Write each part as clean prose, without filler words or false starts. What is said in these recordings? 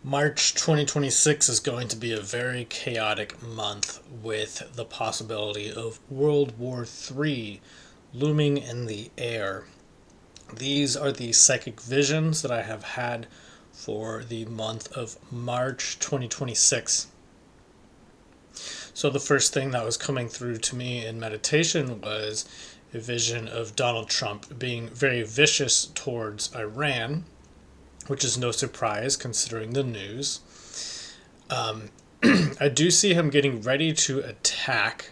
March 2026 is going to be a very chaotic month with the possibility of World War III looming in the air. These are the psychic visions that I have had for the month of March 2026. So, the first thing that was coming through to me in meditation was a vision of Donald Trump being very vicious towards Iran, which is no surprise considering the news. Um, I do see him getting ready to attack,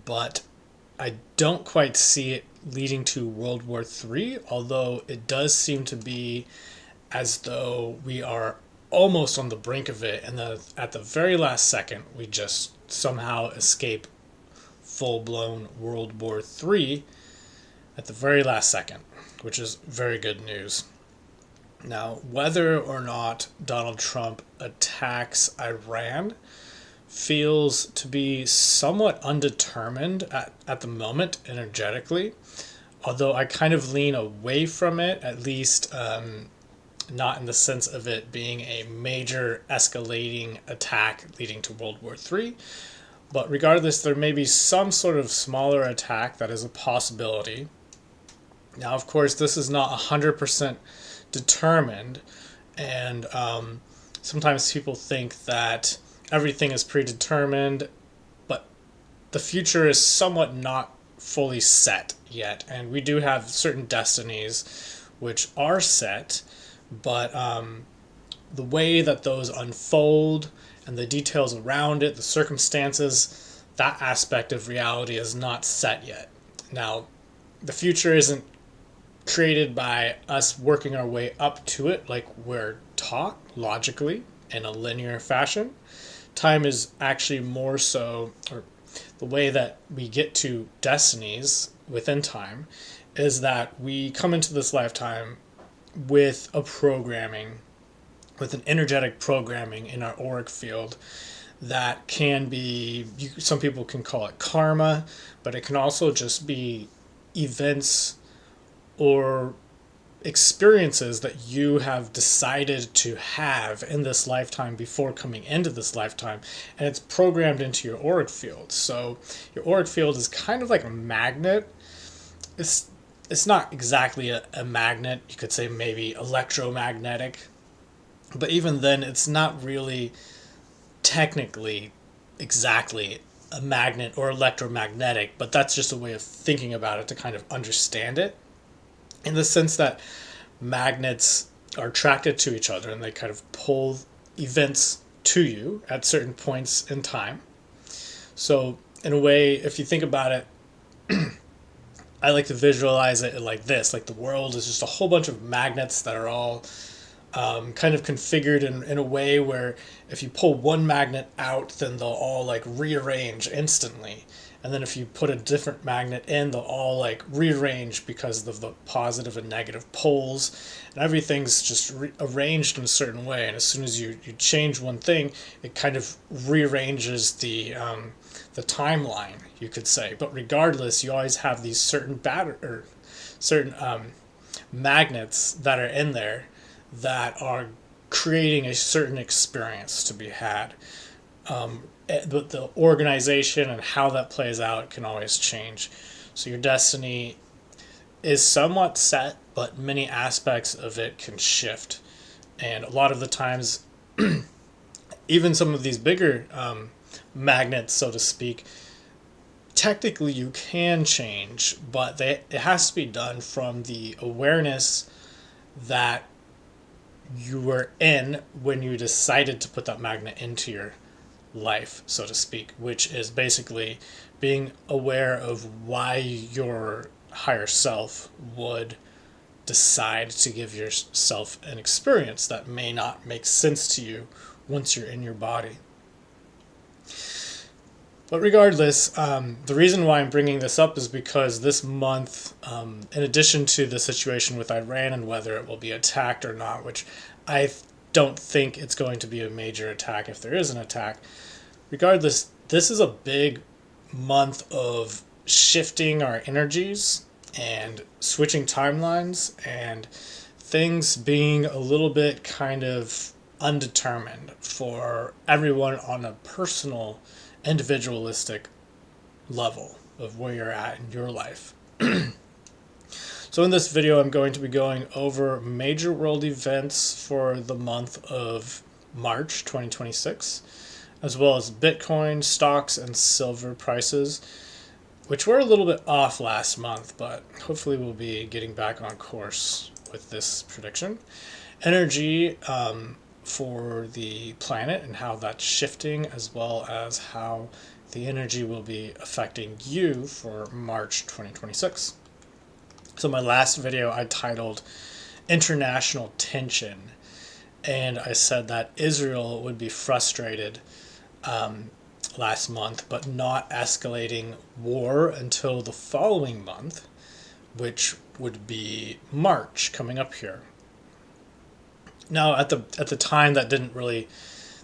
but I don't quite see it leading to World War III, although it does seem to be as though we are almost on the brink of it, and then at the very last second, we just somehow escape full blown World War III at the very last second, which is very good news. Now, whether or not Donald Trump attacks Iran feels to be somewhat undetermined at the moment energetically, although I kind of lean away from it, at least not in the sense of it being a major escalating attack leading to World War III. But regardless, there may be some sort of smaller attack that is a possibility. Now, of course, this is not 100% determined, and sometimes people think that everything is predetermined, but the future is somewhat not fully set yet, and we do have certain destinies which are set, but the way that those unfold and the details around it, the circumstances, that aspect of reality is not set yet. Now, the future isn't created by us working our way up to it like we're taught logically in a linear fashion. Time is actually more so, or the way that we get to destinies within time is that we come into this lifetime with a programming, with an energetic programming in our auric field that can be, some people can call it karma, but it can also just be events or experiences that you have decided to have in this lifetime before coming into this lifetime, and it's programmed into your auric field. So your auric field is kind of like a magnet. It's not exactly a magnet. You could say maybe electromagnetic, but even then it's not really technically exactly a magnet or electromagnetic, but that's just a way of thinking about it to kind of understand it, in the sense that magnets are attracted to each other and they kind of pull events to you at certain points in time. So, in a way, if you think about it, I like to visualize it like this: like the world is just a whole bunch of magnets that are all kind of configured in a way where if you pull one magnet out, then they'll all like rearrange instantly. And then if you put a different magnet in, they'll all like rearrange because of the positive and negative poles. And everything's just arranged in a certain way. And as soon as you change one thing, it kind of rearranges the timeline, you could say. But regardless, you always have these certain certain magnets that are in there that are creating a certain experience to be had. But the organization and how that plays out can always change. So your destiny is somewhat set, but many aspects of it can shift. And a lot of the times, even some of these bigger magnets, so to speak, technically you can change, but it has to be done from the awareness that you were in when you decided to put that magnet into your life, so to speak, which is basically being aware of why your higher self would decide to give yourself an experience that may not make sense to you once you're in your body. But regardless, the reason why I'm bringing this up is because this month, in addition to the situation with Iran and whether it will be attacked or not, which I don't think it's going to be a major attack if there is an attack, regardless, this is a big month of shifting our energies and switching timelines and things being a little bit kind of undetermined for everyone on a personal, individualistic level of where you're at in your life. So in this video, I'm going to be going over major world events for the month of March 2026, as well as Bitcoin, stocks, and silver prices, which were a little bit off last month, but hopefully we'll be getting back on course with this prediction. Energy for the planet and how that's shifting, as well as how the energy will be affecting you for March 2026. So my last video I titled International Tension, and I said that Israel would be frustrated last month, but not escalating war until the following month, which would be March coming up here. Now, at the time, that didn't really,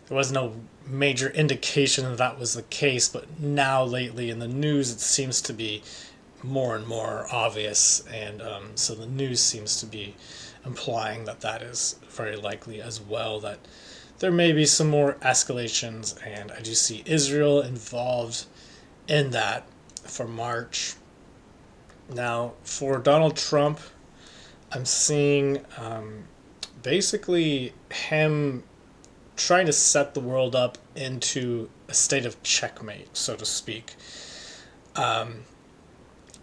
there was no major indication that was the case, but now lately in the news it seems to be more and more obvious, and so the news seems to be implying that that is very likely as well, that there may be some more escalations, and I do see Israel involved in that for March. Now, for Donald Trump, I'm seeing basically him trying to set the world up into a state of checkmate, so to speak.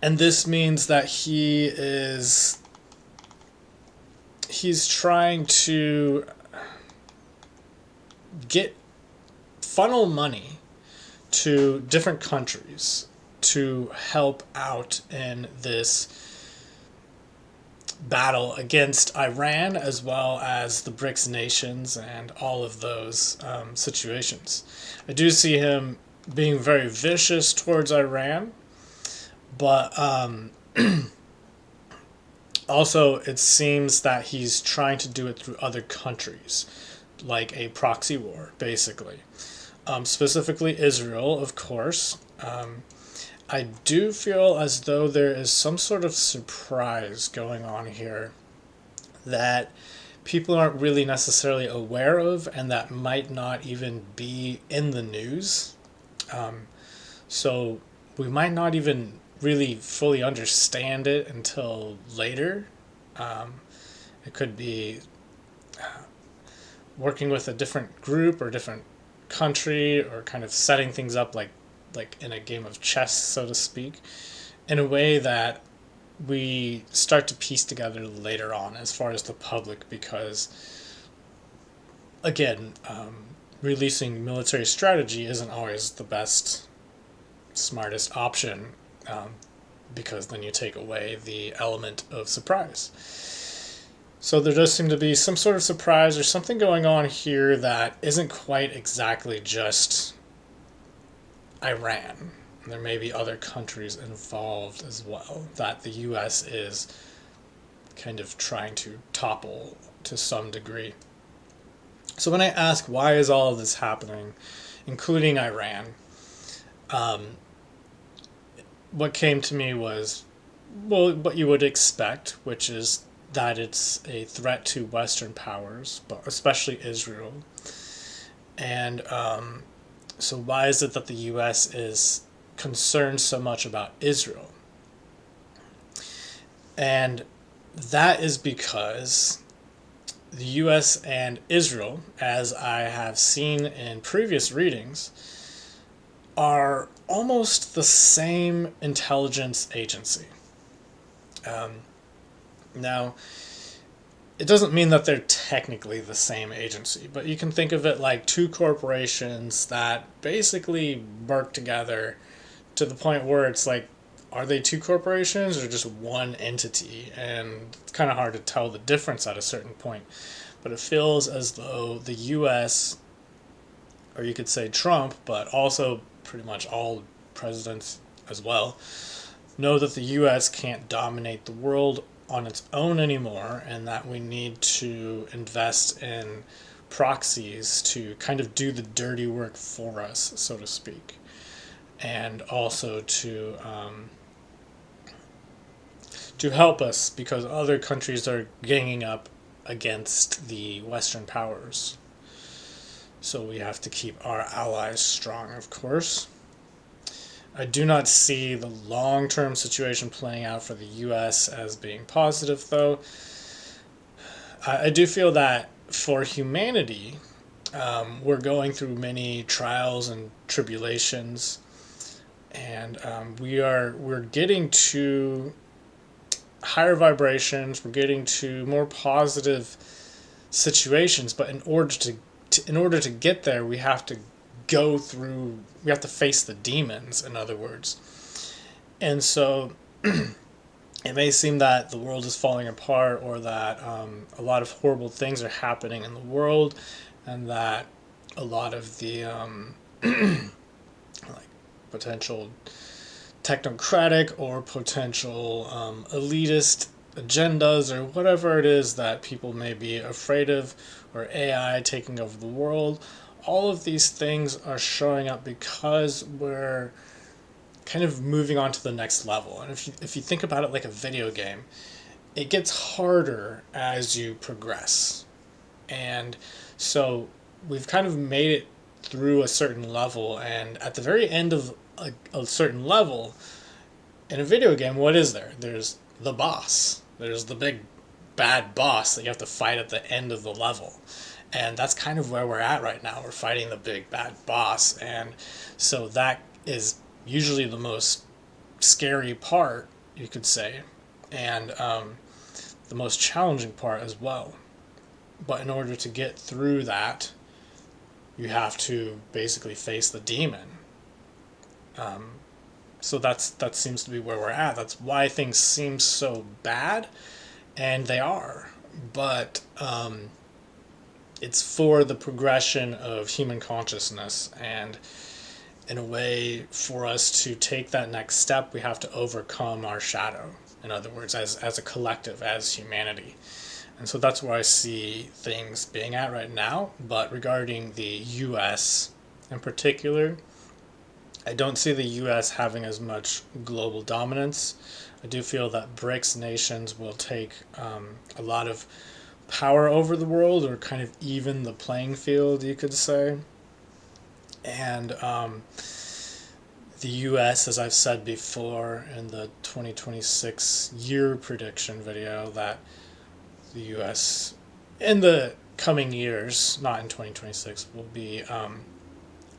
And this means that he's trying to funnel money to different countries to help out in this battle against Iran, as well as the BRICS nations and all of those situations. I do see him being very vicious towards Iran, but also it seems that he's trying to do it through other countries, like a proxy war, basically. Specifically Israel, of course. I do feel as though there is some sort of surprise going on here that people aren't really necessarily aware of, and that might not even be in the news. So we might not even really fully understand it until later. It could be working with a different group or different country, or kind of setting things up like in a game of chess, so to speak, in a way that we start to piece together later on as far as the public, because again, releasing military strategy isn't always the best, smartest option, because then you take away the element of surprise. So there does seem to be some sort of surprise or something going on here that isn't quite exactly just Iran. There may be other countries involved as well that the U.S. is kind of trying to topple to some degree. So when I ask why is all of this happening, including Iran, what came to me was, well, what you would expect, which is that it's a threat to Western powers, but especially Israel. And so why is it that the U.S. is concerned so much about Israel? And that is because the U.S. and Israel, as I have seen in previous readings, are almost the same intelligence agency. Now, it doesn't mean that they're technically the same agency, but you can think of it like two corporations that basically work together to the point where it's like, are they two corporations or just one entity? And it's kind of hard to tell the difference at a certain point. But it feels as though the U.S., or you could say Trump, but also pretty much all presidents as well, know that the U.S. can't dominate the world on its own anymore, and that we need to invest in proxies to kind of do the dirty work for us, so to speak, and also to help us because other countries are ganging up against the Western powers. So we have to keep our allies strong, of course. I do not see the long-term situation playing out for the U.S. as being positive, though. I do feel that for humanity, we're going through many trials and tribulations, and we're getting to higher vibrations. We're getting to more positive situations, but in order to get there, we have to we have to face the demons, in other words. And so it may seem that the world is falling apart, or that a lot of horrible things are happening in the world, and that a lot of the like potential technocratic or potential elitist agendas or whatever it is that people may be afraid of, or AI taking over the world. All of these things are showing up because we're kind of moving on to the next level. And if you think about it like a video game, it gets harder as you progress. And so we've kind of made it through a certain level, and at the very end of a certain level in a video game, what is there? There's the boss. There's the big bad boss that you have to fight at the end of the level. And that's kind of where we're at right now. We're fighting the big bad boss. And so that is usually the most scary part, you could say, and the most challenging part as well. But in order to get through that, you have to basically face the demon. So that seems to be where we're at. That's why things seem so bad, and they are. But it's for the progression of human consciousness, and in a way, for us to take that next step, we have to overcome our shadow. In other words, as a collective, as humanity. And so that's where I see things being at right now. But regarding the U.S. in particular, I don't see the U.S. having as much global dominance. I do feel that BRICS nations will take a lot of power over the world, or kind of even the playing field, you could say. And the U.S., as I've said before in the 2026 year prediction video, that the U.S. in the coming years, not in 2026, will be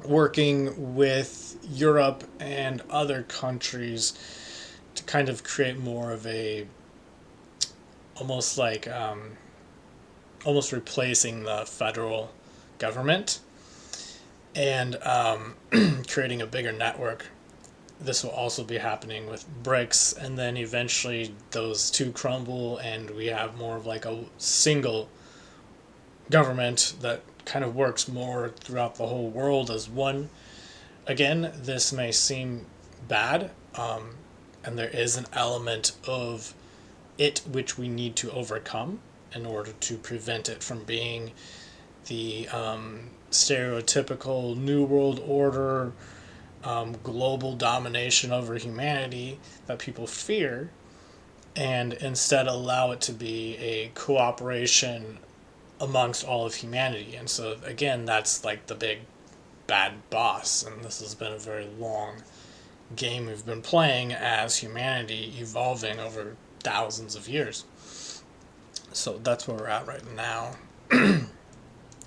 working with Europe and other countries to kind of create more of a almost like almost replacing the federal government, and creating a bigger network. This will also be happening with BRICS, and then eventually those two crumble and we have more of like a single government that kind of works more throughout the whole world as one. Again, this may seem bad, and there is an element of it which we need to overcome in order to prevent it from being the stereotypical New World Order, global domination over humanity that people fear, and instead allow it to be a cooperation amongst all of humanity. And so again, that's like the big bad boss, and this has been a very long game we've been playing as humanity, evolving over thousands of years. So that's where we're at right now.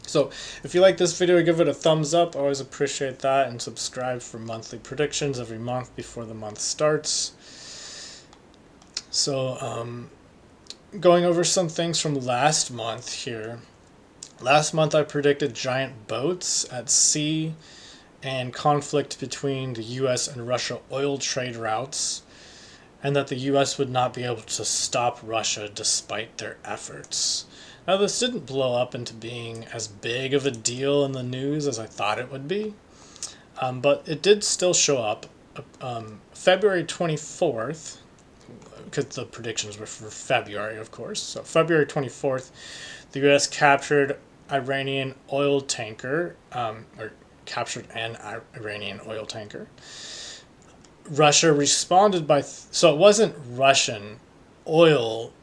So if you like this video, give it a thumbs up. I always appreciate that. And subscribe for monthly predictions every month before the month starts. So going over some things from last month here. Last month I predicted giant boats at sea and conflict between the U.S. and Russia oil trade routes, and that the U.S. would not be able to stop Russia despite their efforts. Now, this didn't blow up into being as big of a deal in the news as I thought it would be, but it did still show up. February 24th, because the predictions were for February, of course. So February 24th, the U.S. captured Iranian oil tanker, or captured an Iranian oil tanker. Russia responded by... so it wasn't Russian oil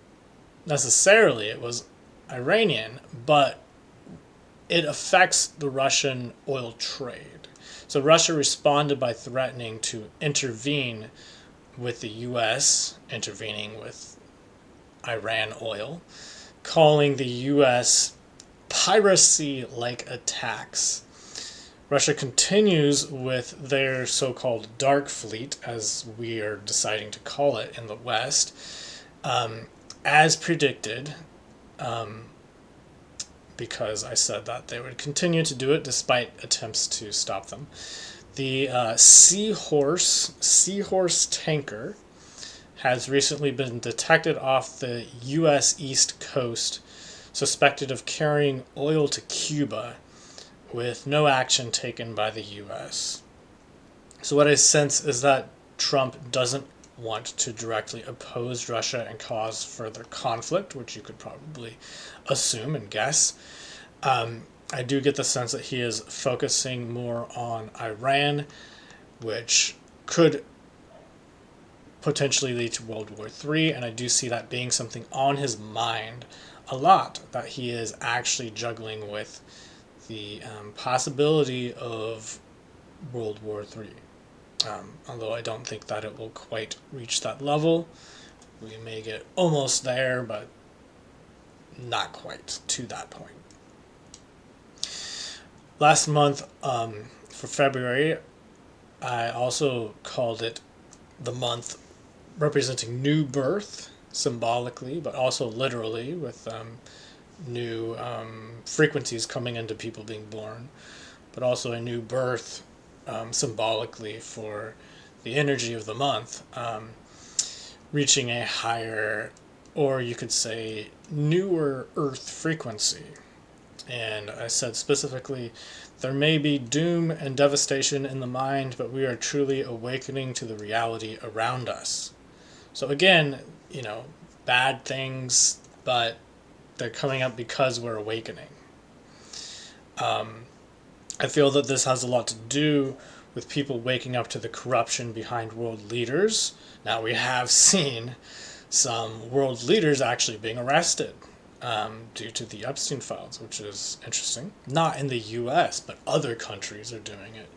necessarily, it was Iranian, but it affects the Russian oil trade. So Russia responded by threatening to intervene with the U.S., intervening with Iran oil, calling the U.S. piracy-like attacks. Russia continues with their so-called dark fleet, as we are deciding to call it in the West, as predicted, because I said that they would continue to do it despite attempts to stop them. The Seahorse tanker has recently been detected off the U.S. East Coast, suspected of carrying oil to Cuba, with no action taken by the U.S. So what I sense is that Trump doesn't want to directly oppose Russia and cause further conflict, which you could probably assume and guess. I do get the sense that he is focusing more on Iran, which could potentially lead to World War III, and I do see that being something on his mind a lot, that he is actually juggling with the possibility of World War III. Although I don't think that it will quite reach that level. We may get almost there, but not quite to that point. Last month, for February, I also called it the month representing new birth, symbolically, but also literally, with new frequencies coming into people being born, but also a new birth symbolically for the energy of the month, reaching a higher, or you could say, newer Earth frequency. And I said specifically, there may be doom and devastation in the mind, but we are truly awakening to the reality around us. So again, bad things, but they're coming up because we're awakening. I feel that this has a lot to do with people waking up to the corruption behind world leaders. Now, we have seen some world leaders actually being arrested due to the Epstein files, which is interesting. Not in the U.S., but other countries are doing it.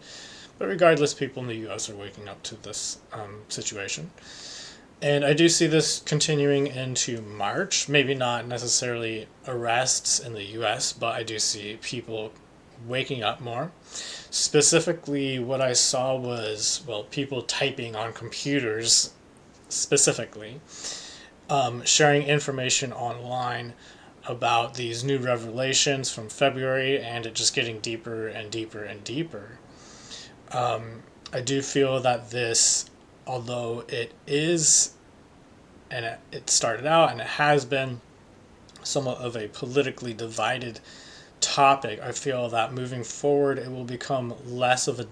But regardless, people in the U.S. are waking up to this situation. And I do see this continuing into March. Maybe not necessarily arrests in the U.S., but I do see people waking up more. Specifically, what I saw was, people typing on computers, specifically, sharing information online about these new revelations from February, and it just getting deeper and deeper and deeper. I do feel that this, although it is, and it started out and it has been somewhat of a politically divided topic, I feel that moving forward it will become less of a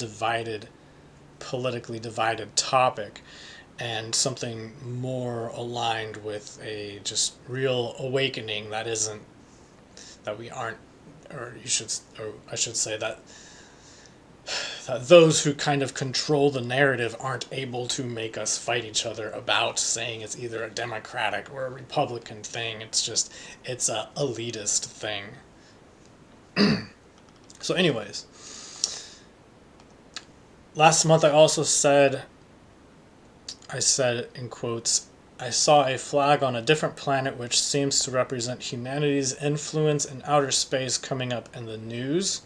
politically divided topic, and something more aligned with a just real awakening that I should say that those who kind of control the narrative aren't able to make us fight each other about saying it's either a Democratic or a Republican thing. It's a elitist thing. So anyways, last month I said in quotes, I saw a flag on a different planet which seems to represent humanity's influence in outer space coming up in the news.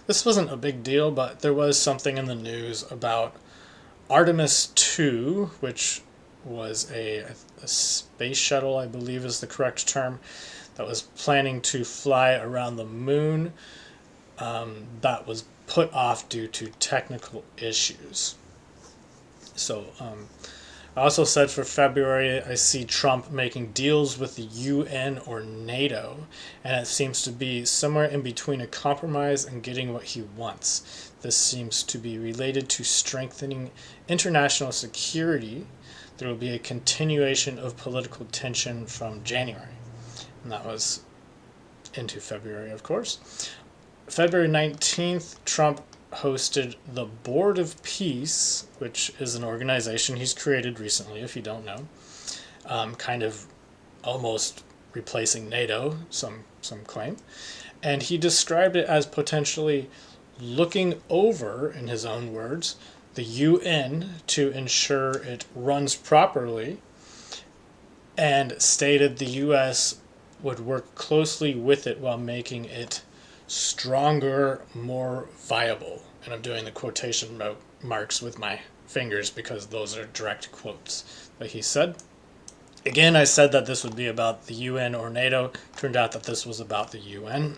This wasn't a big deal, but there was something in the news about Artemis 2, which was a space shuttle, I believe is the correct term, that was planning to fly around the moon, that was put off due to technical issues. So, I also said for February, I see Trump making deals with the UN or NATO, and it seems to be somewhere in between a compromise and getting what he wants. This seems to be related to strengthening international security. There will be a continuation of political tension from January. And that was into February, of course. February 19th, Trump hosted the Board of Peace, which is an organization he's created recently, if you don't know. Kind of almost replacing NATO, some claim. And he described it as potentially looking over, in his own words, the UN to ensure it runs properly, and stated the US would work closely with it while making it stronger, more viable. And I'm doing the quotation marks with my fingers because those are direct quotes that he said. Again, I said that this would be about the UN or NATO. Turned out that this was about the UN.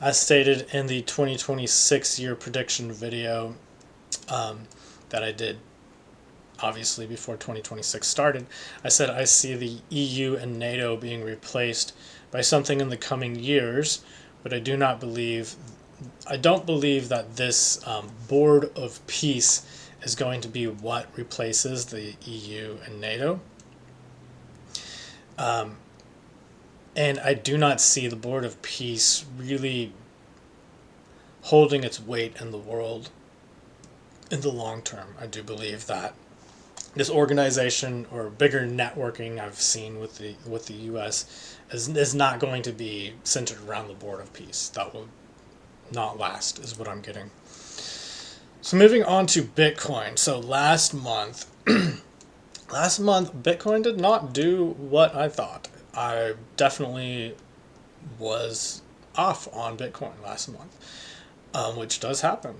As stated in the 2026 year prediction video that I did, obviously before 2026 started, I said I see the EU and NATO being replaced by something in the coming years, but I don't believe that this board of peace is going to be what replaces the EU and NATO. And I do not see the board of peace really holding its weight in the world in the long term. I do believe that this organization, or bigger networking I've seen with the U.S. is not going to be centered around the board of peace. That will not last, is what I'm getting. So moving on to Bitcoin. So last month, Bitcoin did not do what I thought. I definitely was off on Bitcoin last month, which does happen.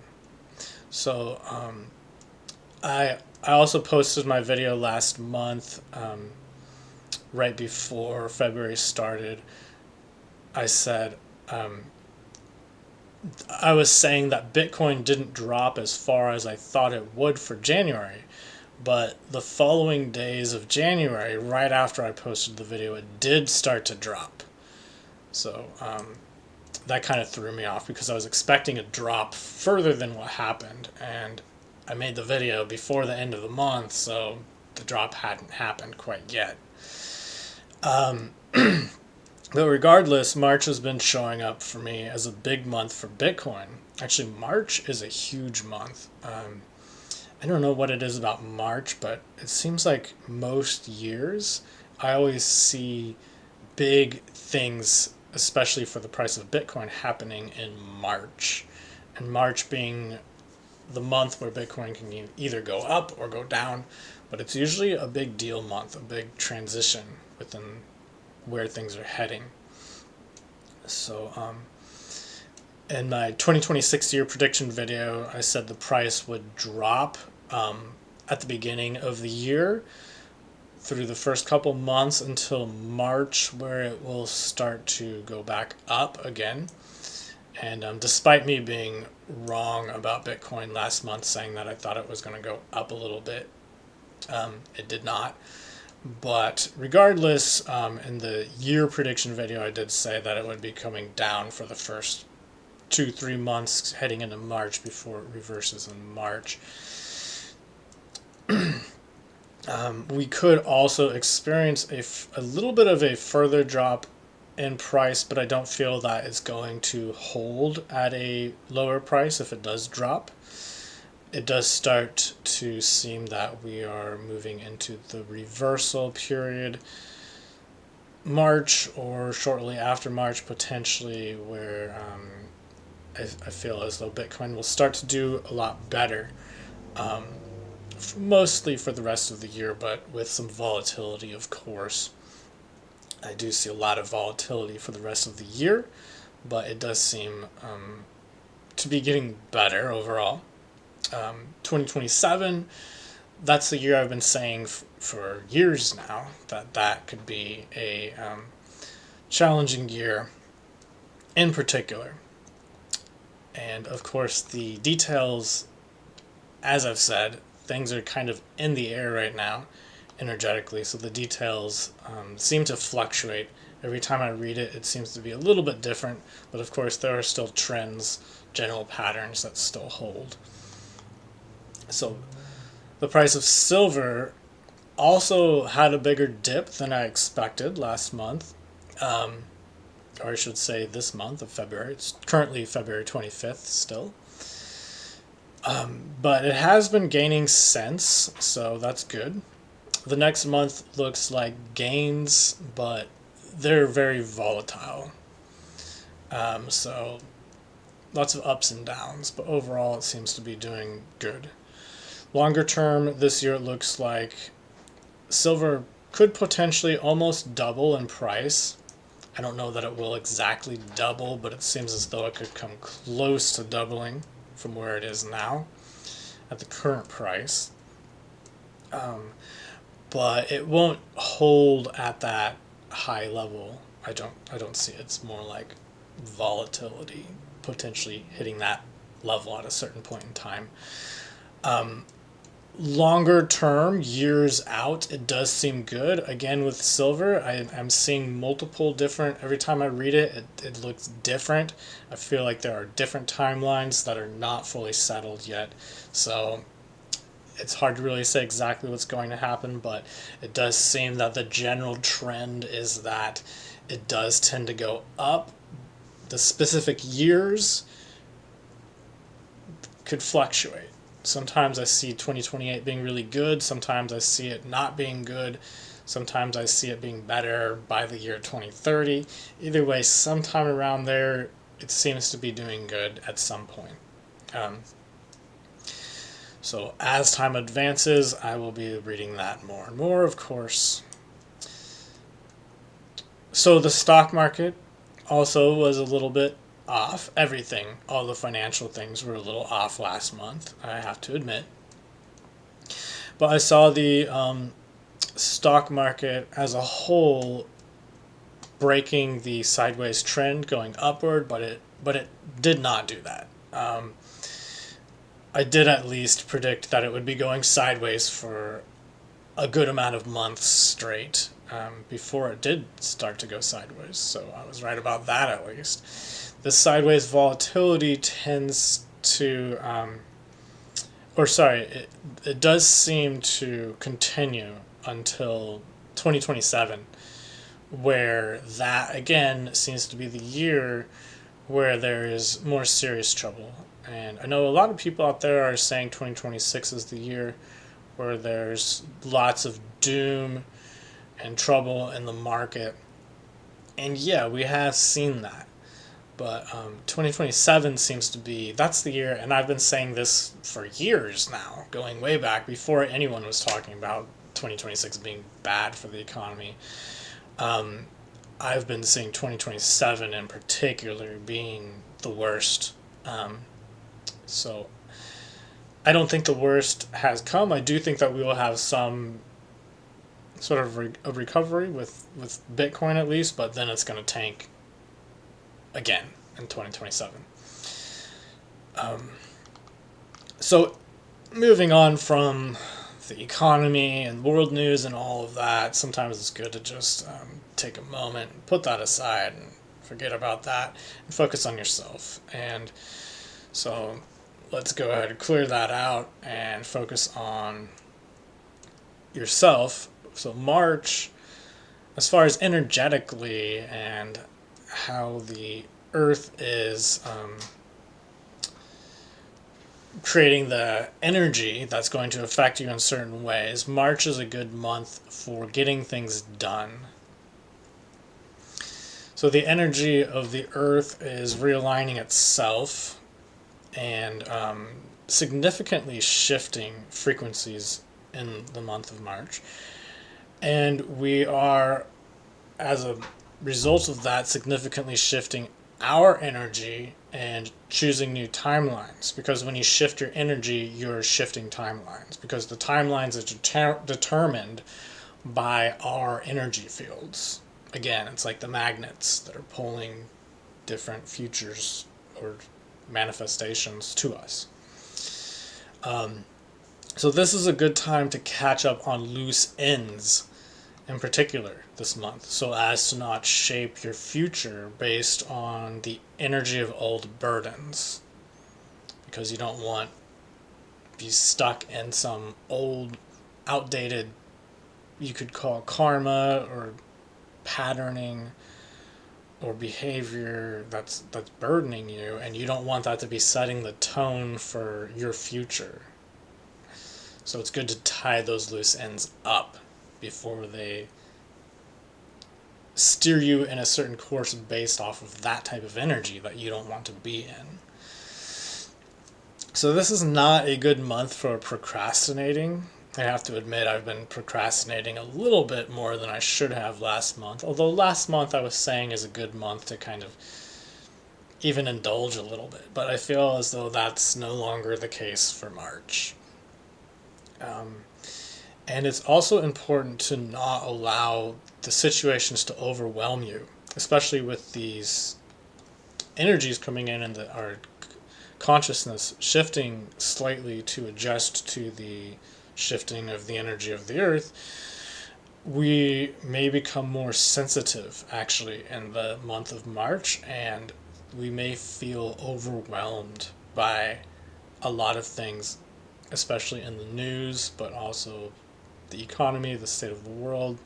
So I also posted my video last month, right before February started. I said, I was saying that Bitcoin didn't drop as far as I thought it would for January, but the following days of January, right after I posted the video, it did start to drop. So that kind of threw me off because I was expecting a drop further than what happened, and I made the video before the end of the month, so the drop hadn't happened quite yet. But regardless, March has been showing up for me as a big month for Bitcoin. Actually, March is a huge month. I don't know what it is about March, but it seems like most years I always see big things, especially for the price of Bitcoin, happening in March. And March being the month where Bitcoin can either go up or go down, but it's usually a big deal month, a big transition within where things are heading. So in my 2026 year prediction video, I said the price would drop at the beginning of the year through the first couple months until March, where it will start to go back up again. And despite me being wrong about Bitcoin last month, saying that I thought it was going to go up a little bit, it did not. But regardless, in the year prediction video, I did say that it would be coming down for the first 2-3 months heading into March before it reverses in March. We could also experience a little bit of a further drop in price, but I don't feel that it's going to hold at a lower price if it does drop. It does start to seem that we are moving into the reversal period, March or shortly after March potentially, where I feel as though Bitcoin will start to do a lot better, mostly for the rest of the year, but with some volatility, of course. I do see a lot of volatility for the rest of the year, but it does seem to be getting better overall. 2027, that's the year I've been saying for years now that could be a challenging year in particular. And of course, the details, as I've said, things are kind of in the air right now energetically, so the details seem to fluctuate. Every time I read it, it seems to be a little bit different, but of course there are still trends, general patterns that still hold. So the price of silver also had a bigger dip than I expected last month, or I should say this month of February. It's currently February 25th still. But it has been gaining since, so that's good. The next month looks like gains, but they're very volatile. So lots of ups and downs, but overall it seems to be doing good. Longer term, this year it looks like silver could potentially almost double in price. I don't know that it will exactly double, but it seems as though it could come close to doubling from where it is now at the current price. But it won't hold at that high level. I don't see it. It's more like volatility potentially hitting that level at a certain point in time. Longer term, years out, it does seem good. Again, with silver, I'm seeing multiple different, every time I read it, it looks different. I feel like there are different timelines that are not fully settled yet. So it's hard to really say exactly what's going to happen, but it does seem that the general trend is that it does tend to go up. The specific years could fluctuate. Sometimes I see 2028 being really good. Sometimes I see it not being good. Sometimes I see it being better by the year 2030. Either way, sometime around there, it seems to be doing good at some point. So as time advances, I will be reading that more and more, of course. So the stock market also was a little bit off. Everything, all the financial things were a little off last month, I have to admit. But I saw the stock market as a whole breaking the sideways trend, going upward, but it did not do that. I did at least predict that it would be going sideways for a good amount of months straight before it did start to go sideways. So I was right about that at least. This sideways volatility tends to, it does seem to continue until 2027, where that again seems to be the year where there is more serious trouble. And I know a lot of people out there are saying 2026 is the year where there's lots of doom and trouble in the market. And yeah, we have seen that. But 2027 seems to be, that's the year, and I've been saying this for years now, going way back before anyone was talking about 2026 being bad for the economy. I've been seeing 2027 in particular being the worst. So I don't think the worst has come. I do think that we will have some sort of a recovery with Bitcoin at least, but then it's going to tank again in 2027. So moving on from the economy and world news and all of that, sometimes it's good to just take a moment, put that aside, and forget about that, and focus on yourself. And so let's go ahead and clear that out and focus on yourself. So March, as far as energetically and how the Earth is creating the energy that's going to affect you in certain ways, March is a good month for getting things done. So the energy of the Earth is realigning itself and significantly shifting frequencies in the month of March. And we are, as a result of that, significantly shifting our energy and choosing new timelines. Because when you shift your energy, you're shifting timelines. Because the timelines are determined by our energy fields. Again, it's like the magnets that are pulling different futures or manifestations to us. So this is a good time to catch up on loose ends in particular this month, so as to not shape your future based on the energy of old burdens, because you don't want to be stuck in some old, outdated, you could call karma or patterning or behavior that's burdening you, and you don't want that to be setting the tone for your future. So it's good to tie those loose ends up before they steer you in a certain course based off of that type of energy that you don't want to be in. So this is not a good month for procrastinating. I have to admit I've been procrastinating a little bit more than I should have last month. Although last month I was saying is a good month to kind of even indulge a little bit. But I feel as though that's no longer the case for March. And it's also important to not allow the situations to overwhelm you, especially with these energies coming in and our consciousness shifting slightly to adjust to the shifting of the energy of the earth. We may become more sensitive actually in the month of March, and we may feel overwhelmed by a lot of things, especially in the news, but also the economy, the state of the world,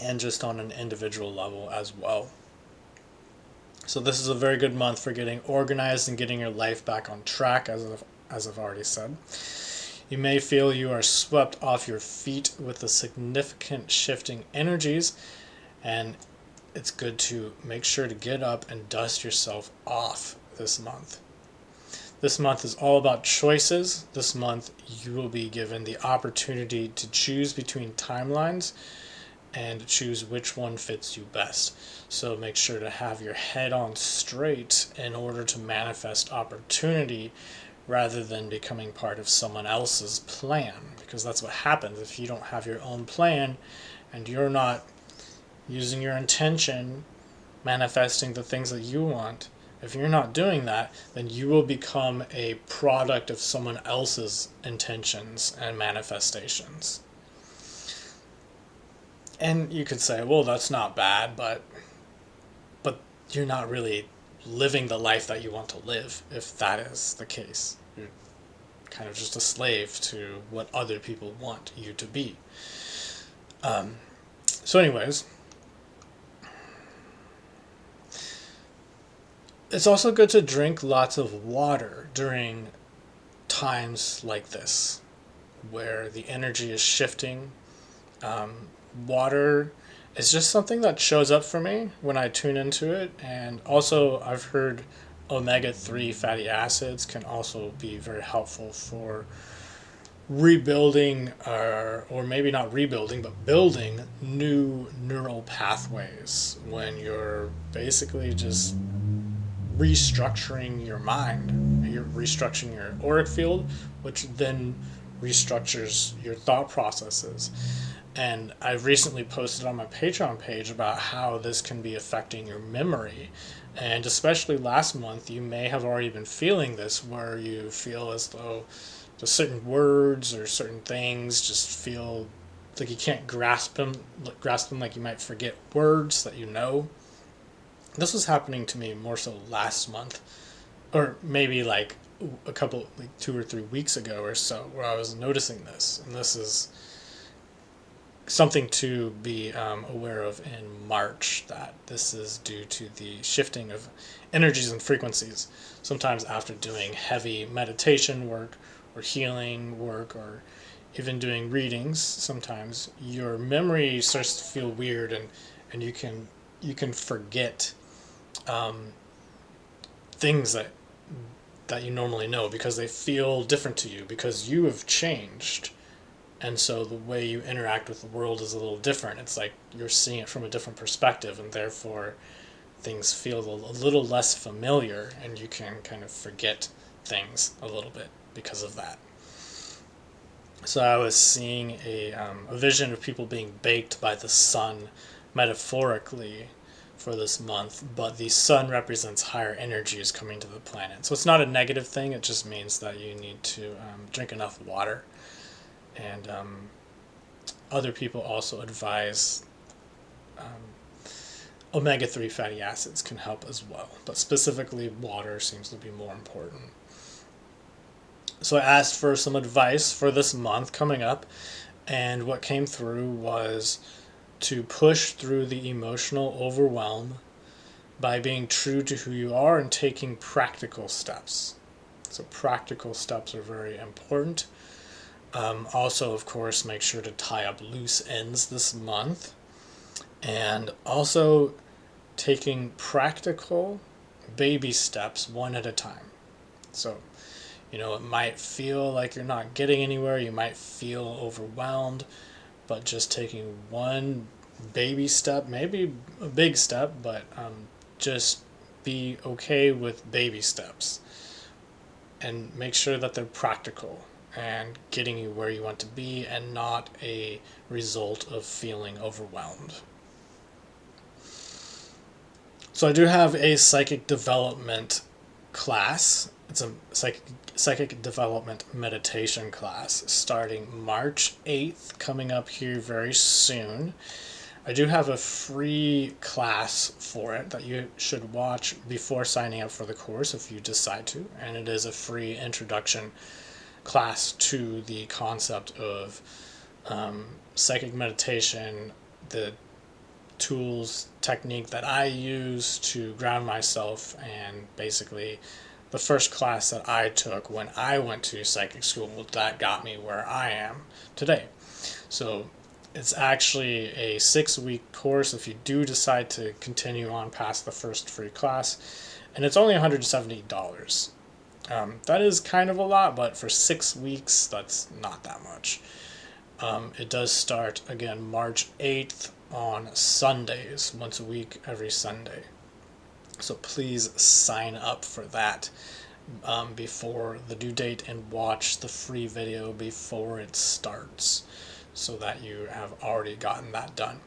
and just on an individual level as well. So this is a very good month for getting organized and getting your life back on track, as I've already said. You may feel you are swept off your feet with the significant shifting energies, and it's good to make sure to get up and dust yourself off this month. This month is all about choices. This month you will be given the opportunity to choose between timelines and choose which one fits you best. So make sure to have your head on straight in order to manifest opportunity rather than becoming part of someone else's plan, because that's what happens if you don't have your own plan and you're not using your intention, manifesting the things that you want. If you're not doing that, then you will become a product of someone else's intentions and manifestations. And you could say, well, that's not bad, but you're not really living the life that you want to live if that is the case. You're kind of just a slave to what other people want you to be. So anyways, it's also good to drink lots of water during times like this, where the energy is shifting. Water is just something that shows up for me when I tune into it. And also, I've heard omega-3 fatty acids can also be very helpful for rebuilding, or maybe not rebuilding, but building new neural pathways when you're basically just restructuring your mind. You're restructuring your auric field, which then restructures your thought processes. And I've recently posted on my Patreon page about how this can be affecting your memory. And especially last month, you may have already been feeling this, where you feel as though just certain words or certain things just feel like you can't grasp them, like you might forget words that you know. This was happening to me more so last month, or maybe like a couple, like 2 or 3 weeks ago or so, where I was noticing this. And this is something to be aware of in March, that this is due to the shifting of energies and frequencies. Sometimes after doing heavy meditation work or healing work or even doing readings, sometimes your memory starts to feel weird, and you can forget things that you normally know because they feel different to you because you have changed. And so the way you interact with the world is a little different. It's like you're seeing it from a different perspective, and therefore things feel a little less familiar, and you can kind of forget things a little bit because of that. So I was seeing a vision of people being baked by the sun, metaphorically, for this month, but the sun represents higher energies coming to the planet. So it's not a negative thing, it just means that you need to drink enough water. And other people also advise omega-3 fatty acids can help as well, but specifically water seems to be more important. So I asked for some advice for this month coming up, and what came through was to push through the emotional overwhelm by being true to who you are and taking practical steps. So practical steps are very important. Also, of course, make sure to tie up loose ends this month. And also taking practical baby steps one at a time. So, it might feel like you're not getting anywhere, you might feel overwhelmed, but just taking one baby step, maybe a big step, but just be okay with baby steps and make sure that they're practical and getting you where you want to be and not a result of feeling overwhelmed. So I do have a psychic development class. It's a psychic development meditation class starting March 8th, coming up here very soon. I do have a free class for it that you should watch before signing up for the course if you decide to, and it is a free introduction class to the concept of psychic meditation, the tools, technique that I use to ground myself, and basically the first class that I took when I went to psychic school that got me where I am today. So it's actually a 6-week course if you do decide to continue on past the first free class, and it's only $170. That is kind of a lot, but for 6 weeks, that's not that much. It does start again March 8th on Sundays, once a week, every Sunday. So please sign up for that before the due date and watch the free video before it starts so that you have already gotten that done.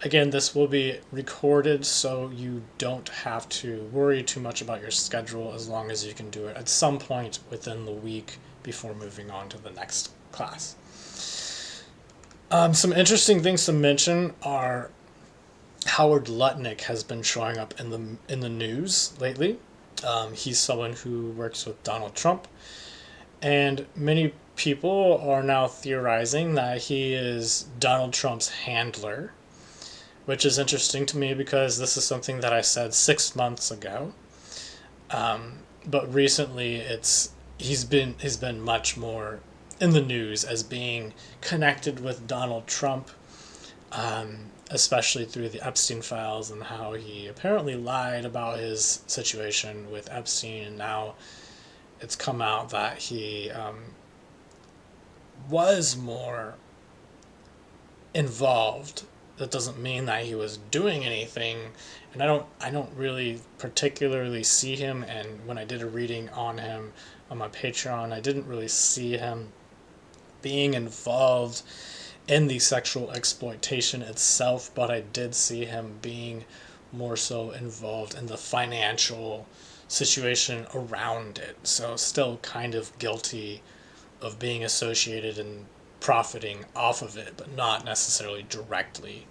Again, this will be recorded so you don't have to worry too much about your schedule as long as you can do it at some point within the week before moving on to the next class. Some interesting things to mention are Howard Lutnick has been showing up in the news lately. He's someone who works with Donald Trump, and many people are now theorizing that he is Donald Trump's handler, which is interesting to me because this is something that I said 6 months ago. But recently, he's been much more in the news as being connected with Donald Trump, especially through the Epstein files and how he apparently lied about his situation with Epstein, and now it's come out that he was more involved. That doesn't mean that he was doing anything, and I don't really particularly see him, and when I did a reading on him on my Patreon, I didn't really see him being involved in the sexual exploitation itself, but I did see him being more so involved in the financial situation around it. So still kind of guilty of being associated and profiting off of it, but not necessarily directly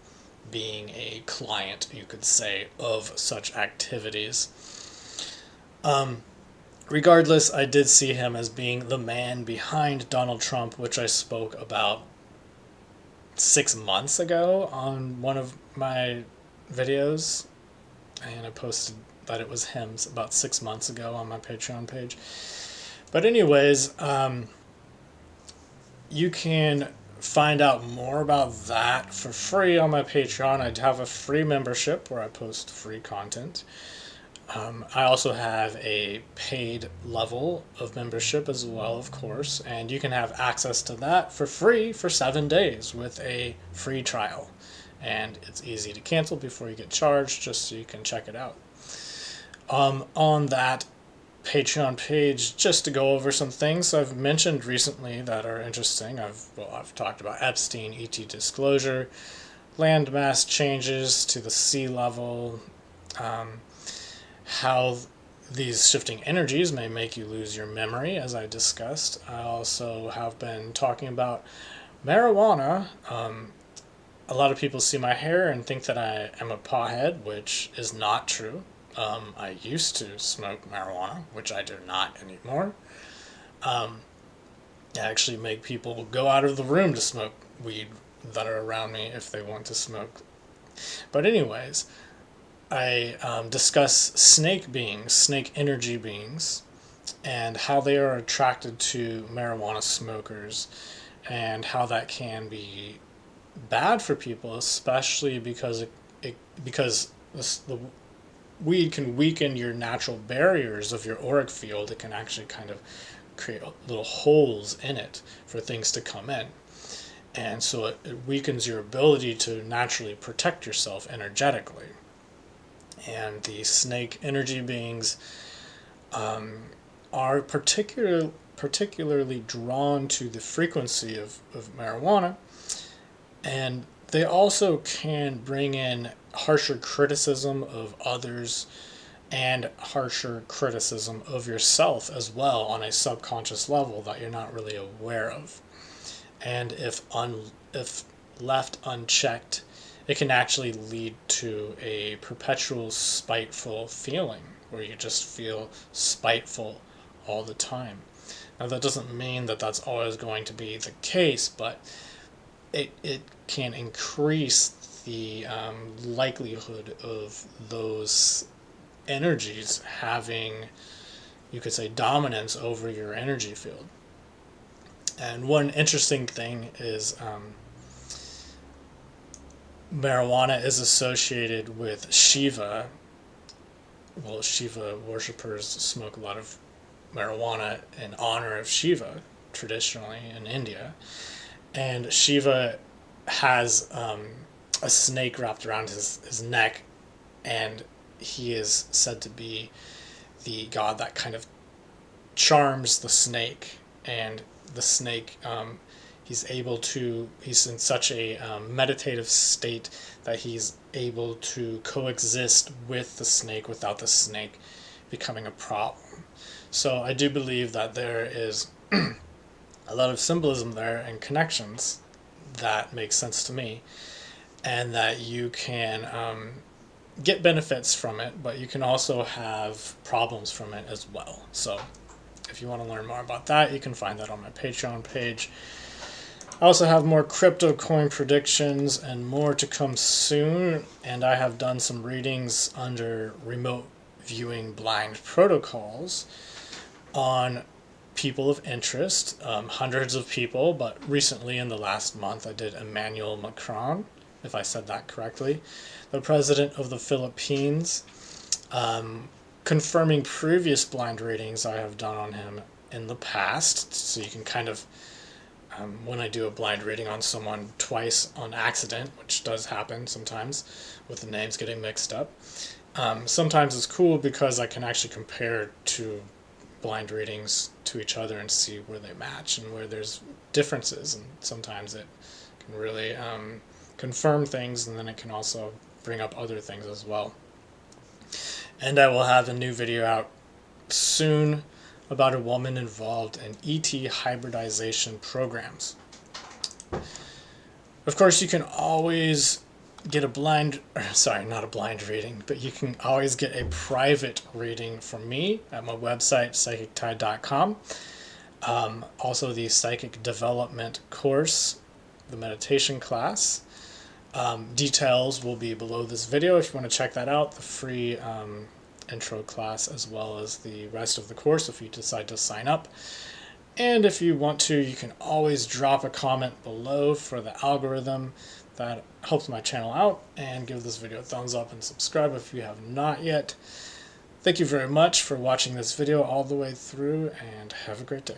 being a client, you could say, of such activities. Regardless, I did see him as being the man behind Donald Trump, which I spoke about 6 months ago on one of my videos, and I posted that it was him about 6 months ago on my Patreon page. But anyways, you can find out more about that for free on my Patreon. I have a free membership where I post free content. I also have a paid level of membership as well, of course, and you can have access to that for free for 7 days with a free trial. And it's easy to cancel before you get charged, just so you can check it out. On that Patreon page, just to go over some things I've mentioned recently that are interesting. I've talked about Epstein, ET disclosure, landmass changes to the sea level, how these shifting energies may make you lose your memory, as I discussed. I also have been talking about marijuana. A lot of people see my hair and think that I am a pothead, which is not true. I used to smoke marijuana, which I do not anymore. I actually make people go out of the room to smoke weed that are around me if they want to smoke. But anyways, I discuss snake energy beings, and how they are attracted to marijuana smokers, and how that can be bad for people, especially because the weed can weaken your natural barriers of your auric field. It can actually kind of create little holes in it for things to come in. And so it weakens your ability to naturally protect yourself energetically. And the snake energy beings are particularly drawn to the frequency of marijuana. And they also can bring in harsher criticism of others and harsher criticism of yourself as well on a subconscious level that you're not really aware of. And if left unchecked, it can actually lead to a perpetual spiteful feeling where you just feel spiteful all the time. Now, that doesn't mean that that's always going to be the case, but it can increase the likelihood of those energies having, you could say, dominance over your energy field. And one interesting thing is marijuana is associated with Shiva. Well, Shiva worshippers smoke a lot of marijuana in honor of Shiva, traditionally in India. And Shiva has a snake wrapped around his neck, and he is said to be the god that kind of charms the snake. And the snake, he's in such a meditative state that he's able to coexist with the snake without the snake becoming a problem. So I do believe that there is a lot of symbolism there and connections that make sense to me, and that you can get benefits from it, but you can also have problems from it as well. So if you want to learn more about that, you can find that on my Patreon page. I also have more crypto coin predictions and more to come soon, and I have done some readings under remote viewing blind protocols on people of interest, hundreds of people, but recently in the last month I did Emmanuel Macron, if I said that correctly, the president of the Philippines, confirming previous blind readings I have done on him in the past. So you can kind of, when I do a blind reading on someone twice on accident, which does happen sometimes with the names getting mixed up, sometimes it's cool because I can actually compare two blind readings to each other and see where they match and where there's differences, and sometimes it can really confirm things, and then it can also bring up other things as well. And I will have a new video out soon about a woman involved in ET hybridization programs. Of course, you can always get not a blind reading, but you can always get a private reading from me at my website, psychictide.com. Also, the psychic development course, the meditation class. Details will be below this video if you want to check that out, the free intro class as well as the rest of the course if you decide to sign up. And if you want to, you can always drop a comment below for the algorithm. That helps my channel out, and give this video a thumbs up and subscribe if you have not yet. Thank you very much for watching this video all the way through, and have a great day.